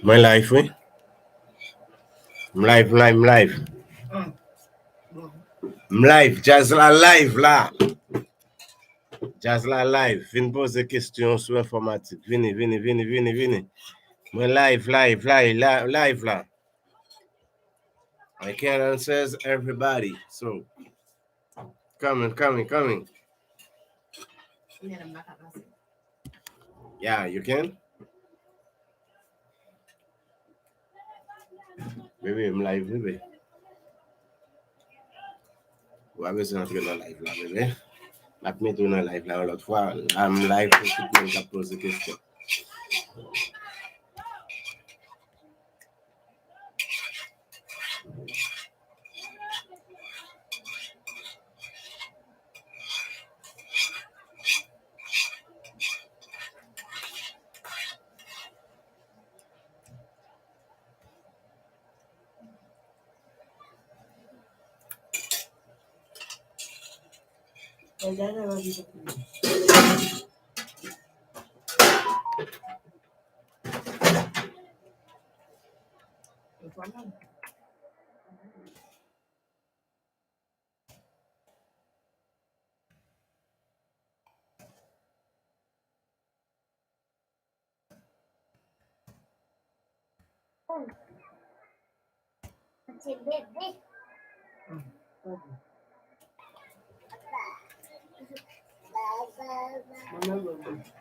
My life, oui. Live. Live, jazz la live là. Jazz la live. Vin poser question sur informatique. Vini. Moi live là. I can't answer everybody. So coming. Yeah, you can. Baby, I'm live, baby. Ou avez entrer dans live là, bébé. La mettre dans live là l'autre fois. I'm live pour tout le monde qui pose des questions.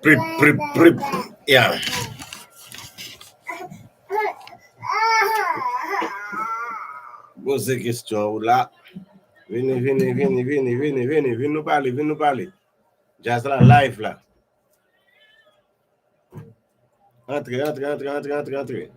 Prip. Yeah. Pose question là. Vini. Vini nous parler. Jazz la live là. Entrez.